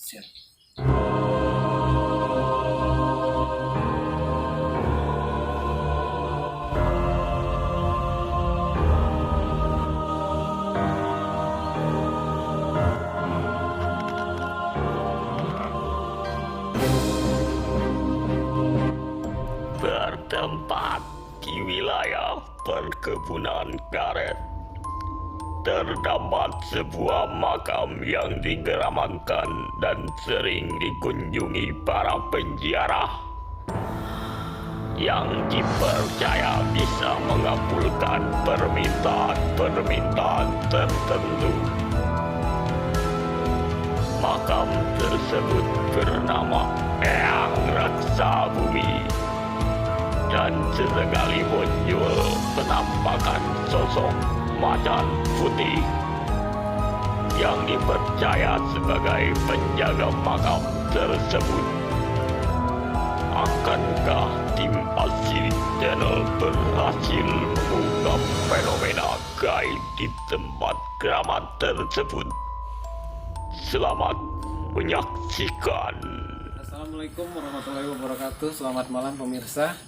Siap. Bertempat di wilayah perkebunan karet, terdapat sebuah makam yang digeramankan dan sering dikunjungi para penziarah yang dipercaya bisa mengabulkan permintaan-permintaan tertentu. Makam tersebut bernama Eyang Raksa Bumi dan sesekali muncul penampakan sosok macan putih yang dipercaya sebagai penjaga makam tersebut. Akankah tim Asili Channel berhasil mengungkap fenomena gaib di tempat keramat tersebut? Selamat menyaksikan. Assalamualaikum warahmatullahi wabarakatuh. Selamat malam pemirsa.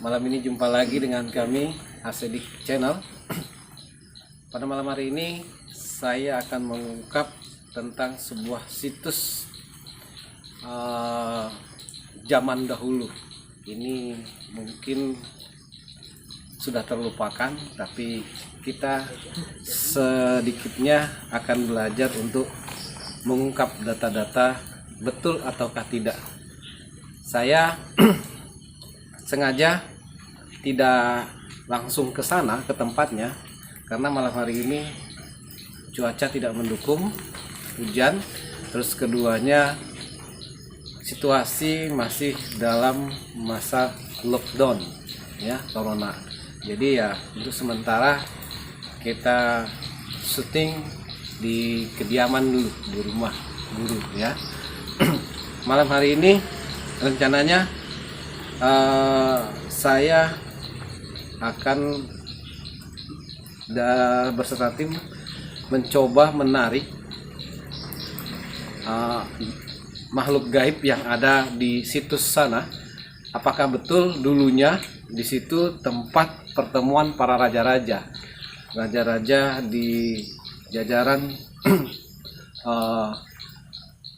Malam ini jumpa lagi dengan kami Asili Channel. Pada malam hari ini saya akan mengungkap tentang sebuah situs zaman dahulu. Ini mungkin sudah terlupakan, tapi kita sedikitnya akan belajar untuk mengungkap data-data betul ataukah tidak. Saya sengaja tidak langsung ke sana, ke tempatnya, karena malam hari ini cuaca tidak mendukung, hujan. Terus keduanya situasi masih dalam masa lockdown ya, corona. Jadi ya untuk sementara kita syuting di kediaman dulu, di rumah guru ya. Malam hari ini rencananya saya akan berserta tim mencoba menarik makhluk gaib yang ada di situs sana. Apakah betul dulunya di situ tempat pertemuan para raja-raja di jajaran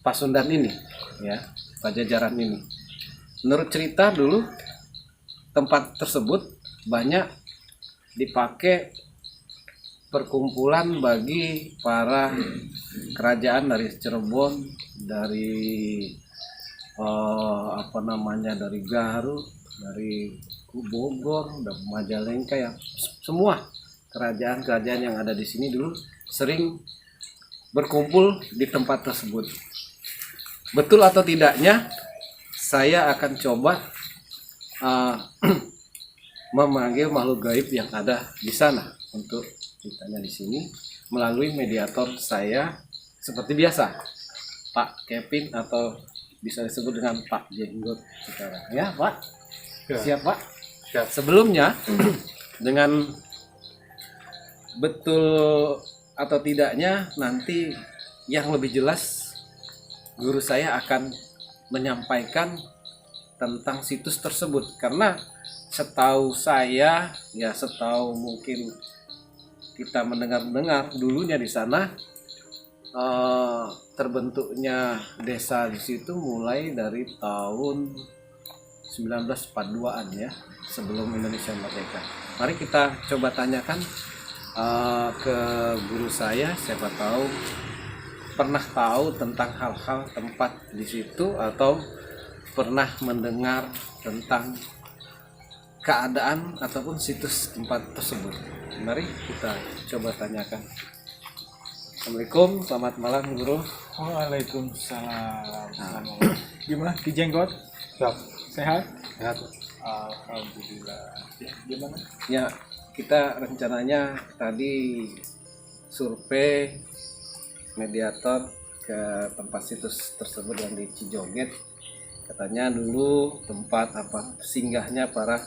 Pasundan ini ya, Pajajaran ini. Menurut cerita dulu tempat tersebut banyak dipakai perkumpulan bagi para kerajaan dari Cirebon, dari dari Garut, dari Bogor, dan Majalengka, ya semua kerajaan-kerajaan yang ada di sini dulu sering berkumpul di tempat tersebut. Betul atau tidaknya, saya akan coba memanggil makhluk gaib yang ada di sana untuk ditanya di sini melalui mediator saya seperti biasa, Pak Kevin, atau bisa disebut dengan Pak Jenggot sekarang. Ya, Pak. Ya. Siap, Pak. Siap. Sebelumnya dengan betul atau tidaknya nanti yang lebih jelas guru saya akan menyampaikan tentang situs tersebut, karena setahu saya ya, setahu mungkin kita mendengar dulunya di sana terbentuknya desa di situ mulai dari tahun 1942-an ya, sebelum Indonesia merdeka. Mari kita coba tanyakan ke guru saya, siapa tahu pernah tahu tentang hal-hal tempat di situ atau pernah mendengar tentang keadaan ataupun situs tempat tersebut. Mari kita coba tanyakan. Assalamualaikum, selamat malam guru. Waalaikumsalam. Gimana Ki Jenggot? Sehat? Sehat. Alhamdulillah. Gimana? Ya, kita rencananya tadi survei mediator ke tempat situs tersebut yang di Cijoget. Katanya dulu tempat singgahnya para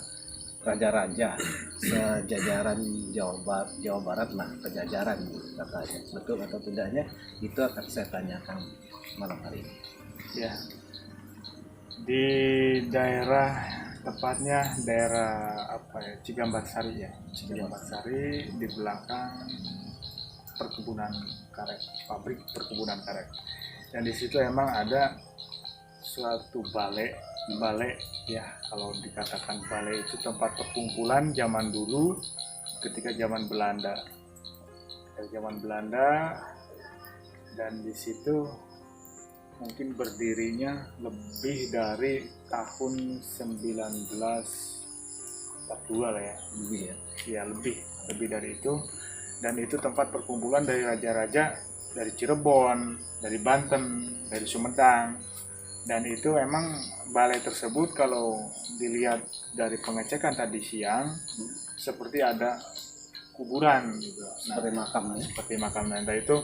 raja-raja sejajaran Jawa Barat lah, pejajaran katanya. Betul atau tidaknya itu akan saya tanyakan malam hari ini. Ya, di daerah tepatnya daerah apa ya, Cigambarsari ya, Cigambarsari di belakang perkebunan karet, pabrik perkebunan karet. Dan di situ emang ada suatu balai ya, kalau dikatakan balai itu tempat perkumpulan zaman dulu ketika zaman Belanda. Dan di situ mungkin berdirinya lebih dari tahun 1942 lah ya. Lebih ya. Ya, lebih dari itu. Dan itu tempat perkumpulan dari raja-raja dari Cirebon, dari Banten, dari Sumedang. Dan itu emang balai tersebut kalau dilihat dari pengecekan tadi siang seperti ada kuburan gitu. Seperti makam ya. Seperti makam. Nah, itu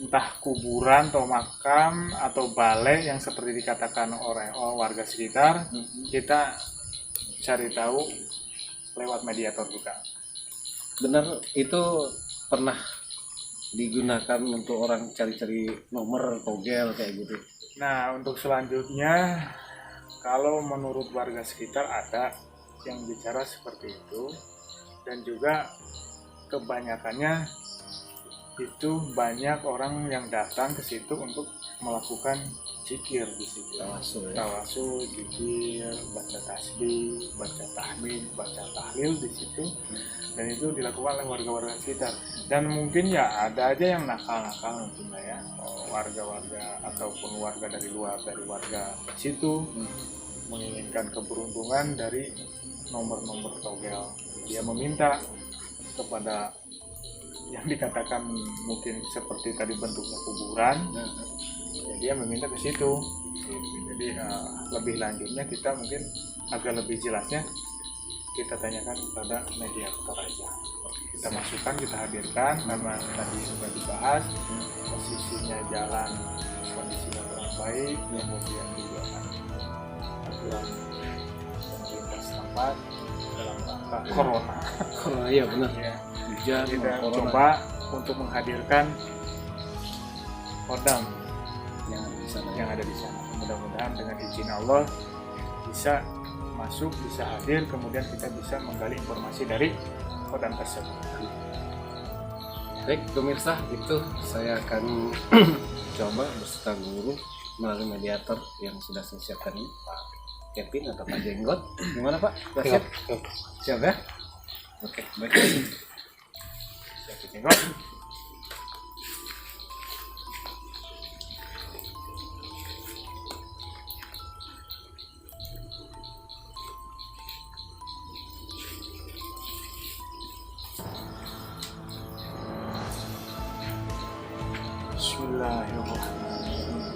entah kuburan atau makam atau balai yang seperti dikatakan oleh warga sekitar, kita cari tahu lewat mediator juga. Benar, itu pernah digunakan untuk orang cari-cari nomor togel kayak gitu. Nah, untuk selanjutnya, kalau menurut warga sekitar ada yang bicara seperti itu, dan juga kebanyakannya itu banyak orang yang datang ke situ untuk melakukan zikir di situ. Tawasul, zikir, baca tasbih, baca tahmid, baca tahlil di situ. Dan itu dilakukan oleh warga-warga sekitar. Dan mungkin ya ada aja yang nakal-nakal mungkin ya, warga-warga ataupun warga dari luar dari warga situ menginginkan keberuntungan dari nomor-nomor togel. Dia meminta kepada yang dikatakan mungkin seperti tadi bentuknya kuburan, ya dia meminta ke situ. Jadi lebih lanjutnya kita mungkin agak lebih jelasnya kita tanyakan kepada mediator aja. Kita masukkan, kita hadirkan karena tadi sudah dibahas posisinya jalan kondisinya kurang baik, kemudian juga aturan pemerintah setempat dalam rangka corona. Iya benar. Ya. Hujan, Kita corona coba untuk menghadirkan kodam yang ada di sana. Mudah-mudahan dengan izin Allah bisa masuk, bisa hadir, kemudian kita bisa menggali informasi dari kodam tersebut. Baik pemirsa, itu saya akan coba beserta guru melalui mediator yang sudah saya siapkan ini, Pak Kevin atau Pak Jenggot. Gimana Pak? Sudah siap? Siap ya? Oke, baik. Siap, Jenggot. Bismillahirrahmanirrahim.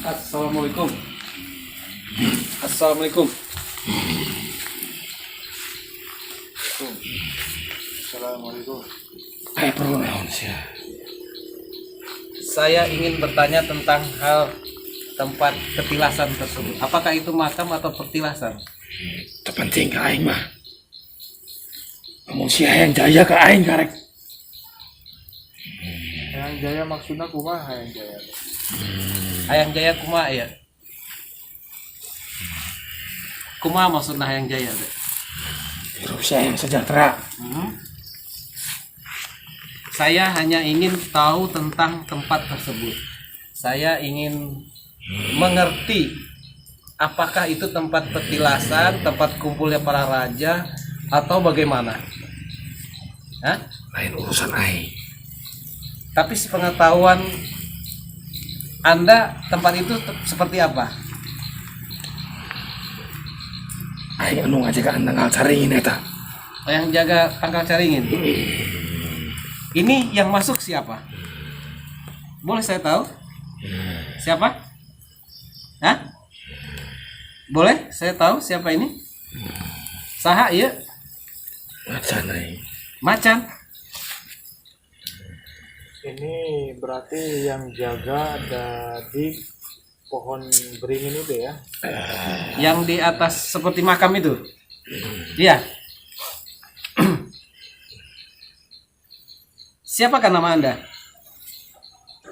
Assalamualaikum. Assalamualaikum. Assalamualaikum. Saya ingin bertanya tentang hal tempat petilasan tersebut. Apakah itu makam atau petilasan? Terpenting ke aing mah. Ngomong si Hayang Jaya ke aing karek. Hayang Jaya maksudnya kumaha Hayang Jaya? Hayang Jaya kumaha ya? Kumaha maksudnya Hayang Jaya? Hirup si Hayang sejahtera. Saya hanya ingin tahu tentang tempat tersebut. Saya ingin mengerti apakah itu tempat petilasan, tempat kumpulnya para raja, atau bagaimana? Hah? Lain urusan aing. Tapi sepengetahuan Anda tempat itu seperti apa? Aing anu ngajagaan tanggal caringin eta. Yang jaga tangkal caringin. Ini yang masuk siapa? Boleh saya tahu? Siapa? Hah? Boleh saya tahu siapa ini? Saha ya? Macan aing. Macan. Ini berarti yang jaga ada di pohon beringin itu ya? Yang di atas seperti makam itu. Iya. Siapakah nama Anda?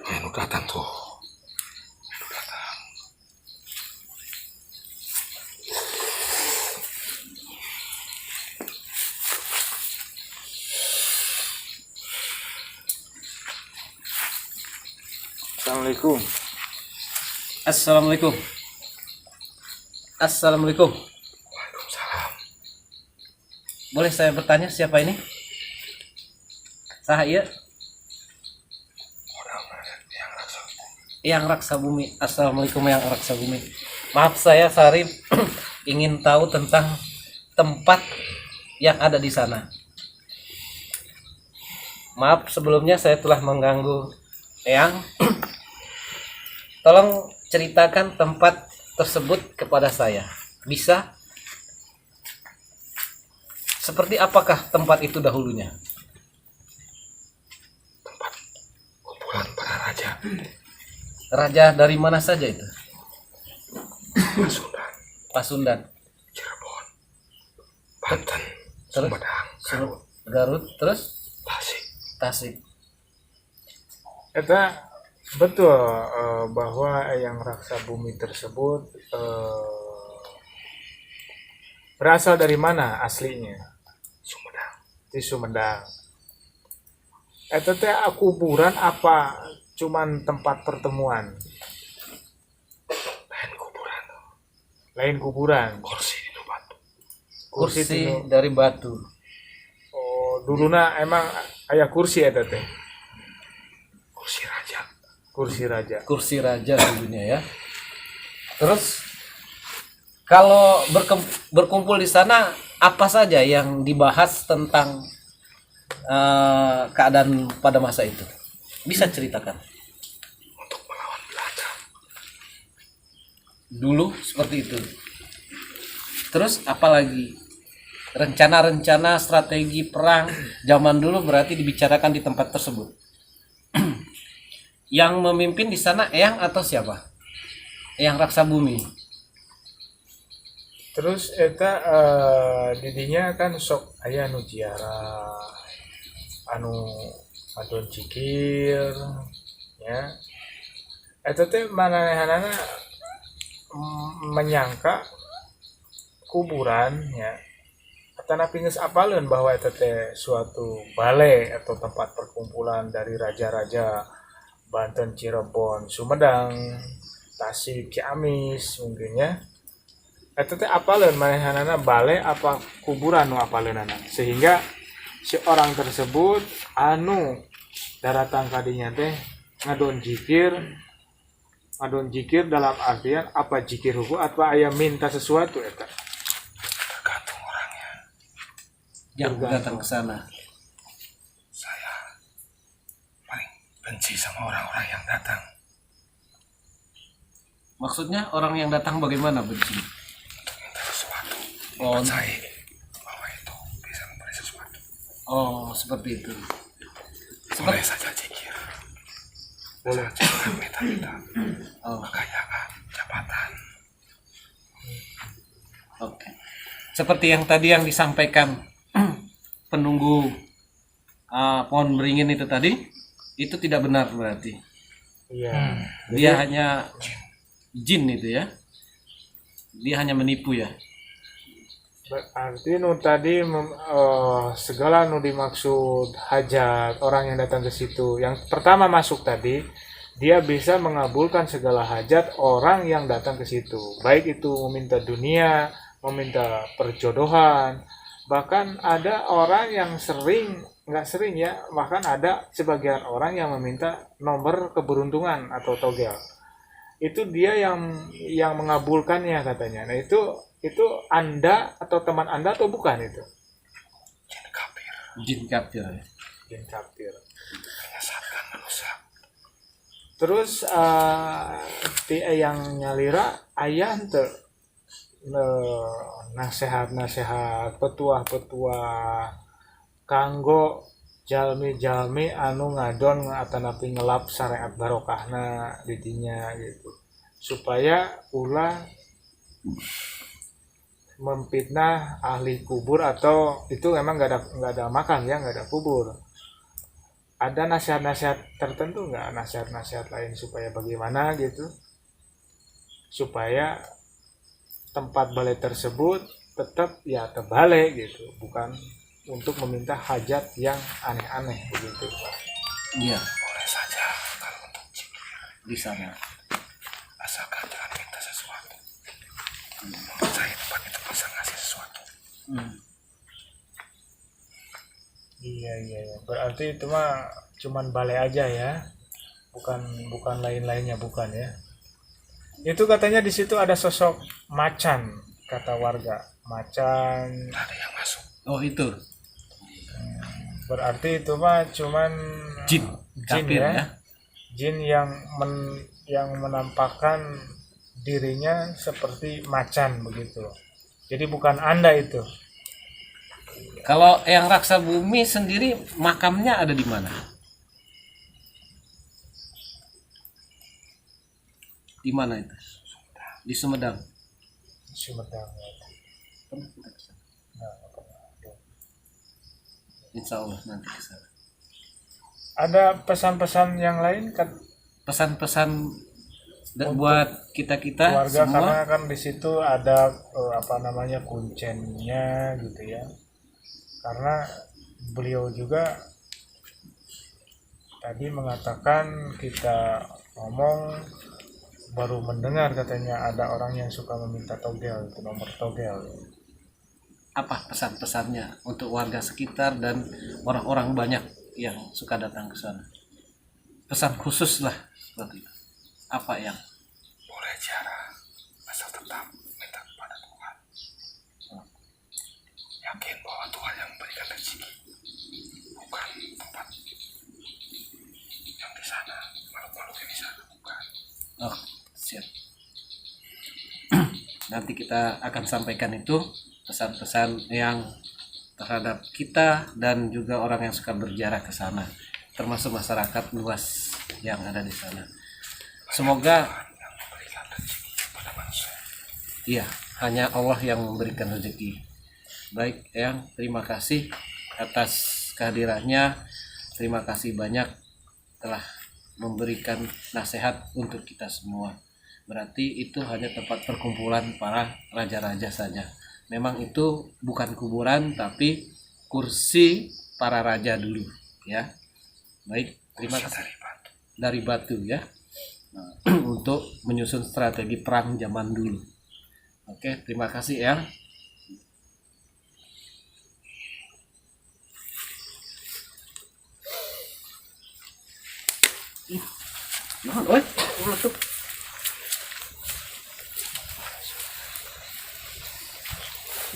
Anu datang tuh. Assalamualaikum. Assalamualaikum. Assalamualaikum. Waalaikumsalam. Boleh saya bertanya siapa ini? Saha iya? Yang Raksa Bumi. Assalamualaikum Yang Raksa Bumi. Maaf saya Sarip ingin tahu tentang tempat yang ada di sana. Maaf sebelumnya saya telah mengganggu Eyang. Tolong ceritakan tempat tersebut kepada saya. Bisa? Seperti apakah tempat itu dahulunya? Tempat kumpulan para raja. Raja dari mana saja itu? Pasundan, Pasundan, Cirebon, Banten, Terus? Sumedang, Garut, Garut, terus Tasik. Tasik. Eta betul bahwa yang raksa bumi tersebut berasal dari mana aslinya? Sumedang. Di Sumedang. Eta teh kuburan apa cuman tempat pertemuan? Lain kuburan. Lain kuburan. Kursi di batu. Kursi tinu- dari batu. Oh, duluna emang aya kursi eta teh. Kursi raja. Kursi raja. Kursi raja dulunya ya. Terus kalau berkumpul di sana apa saja yang dibahas tentang keadaan pada masa itu? Bisa ceritakan. Untuk melawan Belanda. Dulu seperti itu. Terus apalagi rencana-rencana strategi perang zaman dulu berarti dibicarakan di tempat tersebut. Yang memimpin di sana Eyang atau siapa? Eyang Raksa Bumi. Terus eta didinya kan sok aya nu jiara anu adon cikir ya. Eta teh mananehanana menyangka kuburan ya. Tanapi geus apaleun bahwa eta teh suatu balai atau tempat perkumpulan dari raja-raja Banten, Cirebon, Sumedang, Tasik, Ciamis mungkin ya. Eta teh apaleun manehanana balai apa kuburan nu apaleunana sehingga si orang tersebut anu daratang kadinya teh ngadon jikir dalam artian apa jikir hukum atau aya minta sesuatu eta Tergantung orangnya. Yang Tergantung. datang ke sana. Saya paling benci sama orang-orang yang datang. Maksudnya orang yang datang bagaimana benci? Untuk minta sesuatu. Oh, Saya bahwa itu bisa memberi sesuatu. oh seperti itu. Boleh saja jikir. boleh Jangan minta-minta. Oh, Kekayaan, jabatan. oke. Seperti yang tadi yang disampaikan penunggu pohon beringin itu tadi, itu tidak benar berarti. iya Dia hanya jin itu ya. Dia hanya menipu ya. berarti nu tadi segala nu dimaksud hajat orang yang datang ke situ yang pertama masuk tadi dia bisa mengabulkan segala hajat orang yang datang ke situ baik itu meminta dunia meminta perjodohan bahkan ada orang yang nggak sering ya bahkan ada sebagian orang yang meminta nomor keberuntungan atau togel itu dia yang mengabulkannya katanya. Nah itu Anda atau teman Anda atau bukan itu? Jin kafir ya. Jin kafir. Menyesatkan manusia. Terus yang nyalira ayah ente nasehat-nasehat petuah-petuah kanggo jalmi-jalmi anu ngadon atanapi ngelap syariat barokahna didinya gitu supaya ulah memfitnah ahli kubur atau itu memang nggak ada makam ya, nggak ada kubur. Ada nasihat-nasihat tertentu nggak, nasihat-nasihat lain supaya bagaimana gitu supaya tempat balai tersebut tetap ya terbalik gitu, bukan untuk meminta hajat yang aneh-aneh begitu. Iya, Boleh saja kalau untuk di sana. asalkan jangan minta sesuatu. Saya tempat itu bisa ngasih sesuatu. Iya. Berarti itu mah cuman balai aja ya, bukan lain-lainnya bukan ya. Itu katanya di situ ada sosok macan kata warga. Macan. Ada yang masuk. Oh itu Berarti itu mah cuman jin kafir ya. Jin yang menampakkan dirinya seperti macan begitu. Jadi bukan Anda itu. Kalau yang raksa bumi sendiri makamnya ada di mana? Di mana itu? Di Sumedang. Sumedang. Insya Allah nanti ke sana. Ada pesan-pesan yang lain kan Pesan-pesan buat kita keluarga semua. karena kan di situ ada kuncennya gitu ya. Karena beliau juga tadi mengatakan kita ngomong baru mendengar katanya ada orang yang suka meminta togel, itu nomor togel. Apa pesan-pesannya untuk warga sekitar dan orang-orang banyak yang suka datang ke sana? Pesan khusus lah seperti itu. Apa yang Boleh ziarah asal tetap minta kepada Tuhan. Yakin bahwa Tuhan yang memberikan rezeki, bukan tempat yang di sana, makhluk-makhluk yang di sana bukan. oh siap. Nanti kita akan sampaikan itu pesan-pesan yang terhadap kita dan juga orang yang suka berziarah ke sana, termasuk masyarakat luas yang ada di sana. Semoga Yang memberikan rezeki kepada manusia. iya, hanya Allah yang memberikan rezeki. Baik, Eyang, terima kasih atas kehadirannya. Terima kasih banyak telah memberikan nasihat untuk kita semua. Berarti itu hanya tempat perkumpulan para raja-raja saja. Memang itu bukan kuburan tapi kursi para raja dulu ya. Baik, terima kasih. Dari batu ya. Untuk menyusun strategi perang zaman dulu. Oke, terima kasih ya.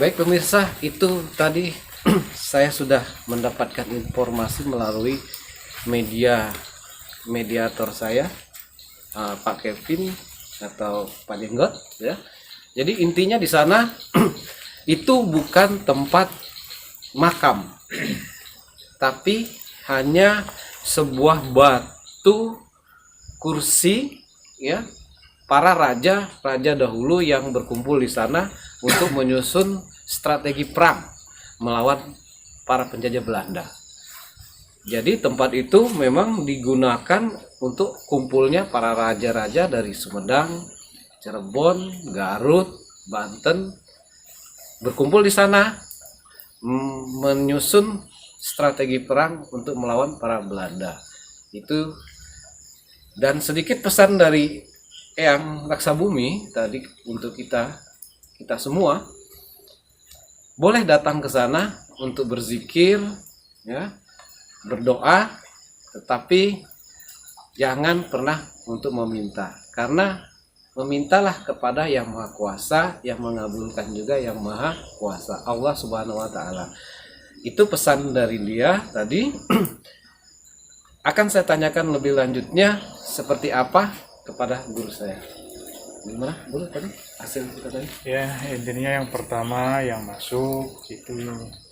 Baik pemirsa, itu tadi saya sudah mendapatkan informasi melalui mediator saya, Pak Kevin atau Pak Jenggot ya. Jadi intinya di sana itu bukan tempat makam, tapi hanya sebuah batu kursi ya para raja dahulu yang berkumpul di sana untuk menyusun strategi perang melawan para penjajah Belanda. Jadi tempat itu memang digunakan untuk kumpulnya para raja-raja dari Sumedang, Cirebon, Garut, Banten berkumpul di sana menyusun strategi perang untuk melawan para Belanda. Itu dan sedikit pesan dari Eyang Raksa Bumi tadi untuk kita semua, boleh datang ke sana untuk berzikir ya, berdoa, tetapi jangan pernah untuk meminta, karena memintalah kepada yang maha kuasa, yang mengabulkan juga yang maha kuasa, Allah Subhanahu wa Ta'ala. Itu pesan dari dia tadi. Akan saya tanyakan lebih lanjutnya seperti apa kepada guru saya. Gimana guru tadi hasil kita tadi? Ya, intinya yang pertama yang masuk itu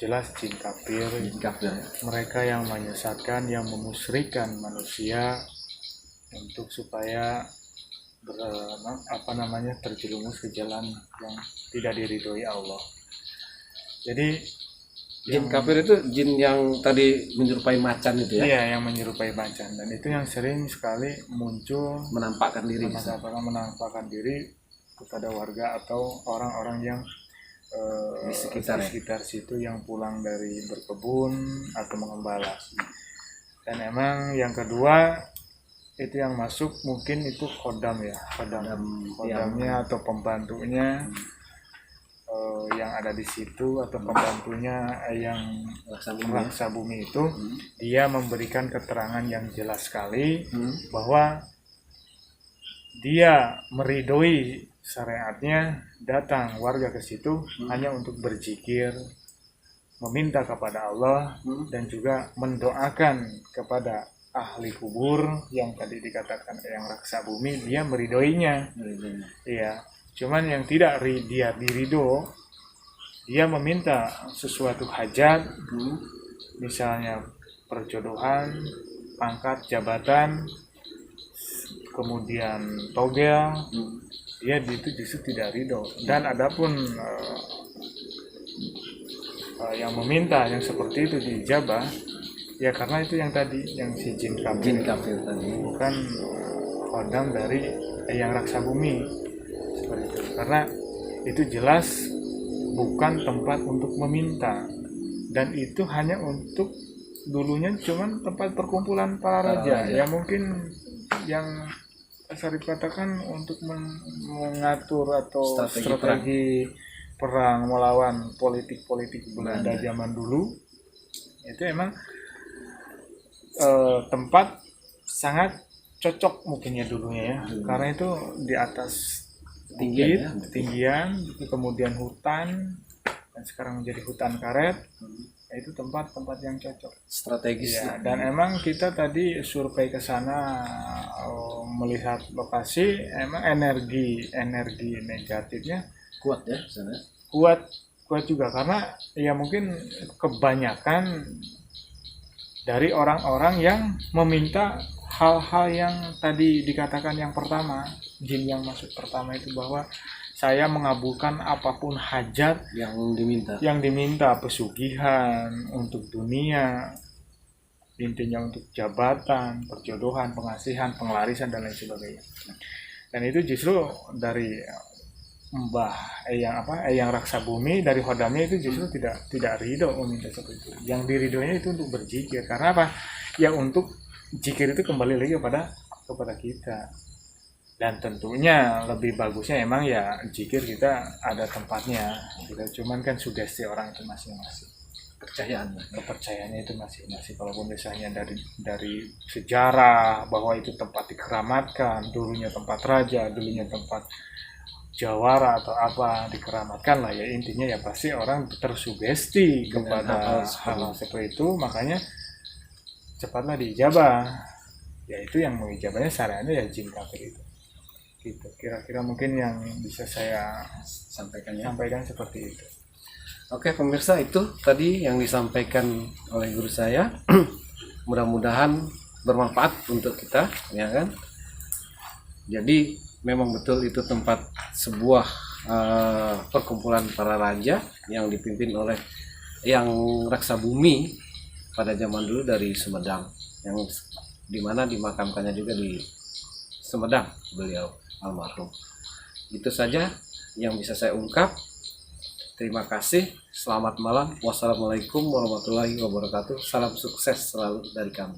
jelas jin kafir. Kafir. Mereka yang menyesatkan, yang memusyrikan manusia untuk supaya terjerumus ke jalan yang tidak diridhoi Allah. Jadi Jin kafir itu jin yang tadi menyerupai macan itu ya? Iya, yang menyerupai macan, dan itu yang sering sekali muncul Menampakkan diri. menampakkan diri kepada warga atau orang-orang yang Di sekitar, sekitar situ yang pulang dari berkebun atau mengembala. Dan emang yang kedua itu yang masuk mungkin itu khodam ya, khodamnya atau pembantunya yang ada di situ, atau pembantunya yang raksa bumi itu. Dia memberikan keterangan yang jelas sekali bahwa dia meridhoi syariatnya, datang warga ke situ hanya untuk berzikir, meminta kepada Allah, dan juga mendoakan kepada ahli kubur yang tadi dikatakan yang raksa bumi. Dia meridhoinya. Iya. Cuman yang tidak dia diridho, dia meminta sesuatu hajat, misalnya perjodohan, pangkat jabatan, kemudian togel, dia itu justru tidak ridho. Dan adapun yang meminta yang seperti itu diijabah, ya karena itu yang tadi, yang si jin kafir tadi, bukan khodam dari yang raksa bumi. Seperti itu. Karena itu jelas bukan tempat untuk meminta, dan itu hanya untuk dulunya cuman tempat perkumpulan para raja. Ya mungkin yang Syarif katakan untuk mengatur atau strategi perang melawan politik-politik Belanda zaman dulu. Itu emang tempat sangat cocok mungkinnya dulunya ya, karena itu di atas ketinggian, kemudian hutan, dan sekarang menjadi hutan karet. Itu tempat-tempat yang cocok, strategis ya. Dan emang kita tadi survei ke sana, melihat lokasi, emang energi negatifnya kuat ya sana. Kuat juga, karena ya mungkin kebanyakan dari orang-orang yang meminta hal-hal yang tadi dikatakan yang pertama, jin yang masuk pertama itu, bahwa saya mengabulkan apapun hajat yang diminta, pesugihan untuk dunia, intinya untuk jabatan, perjodohan, pengasihan, pengelarisan, dan lain sebagainya. Dan itu justru dari yang raksa bumi, dari khodamnya itu justru tidak ridho meminta seperti itu. Yang diridhonya itu untuk berzikir. Karena apa? Ya untuk zikir itu kembali lagi kepada kita. Dan tentunya lebih bagusnya emang ya zikir kita ada tempatnya. Cuman kan sugesti orang itu masing-masing. Kepercayaannya itu masing-masing. Kalaupun misalnya dari sejarah bahwa itu tempat dikeramatkan, dulunya tempat raja, dulunya tempat jawara atau apa, dikeramatkan lah ya, intinya ya pasti orang tersugesti kepada hal seperti itu, makanya cepatlah diijabah. Ya itu yang mengijabahnya syariatnya ya jin kafir itu. Gitu. Kira-kira mungkin yang bisa saya sampaikan seperti itu. Oke pemirsa, itu tadi yang disampaikan oleh guru saya. Mudah-mudahan bermanfaat untuk kita, ya kan? Jadi memang betul itu tempat sebuah perkumpulan para raja yang dipimpin oleh yang raksa bumi pada zaman dulu dari Sumedang, yang dimana dimakamkannya juga di Sumedang beliau almarhum. Itu saja yang bisa saya ungkap. Terima kasih, selamat malam, wassalamualaikum warahmatullahi wabarakatuh, salam sukses selalu dari kami.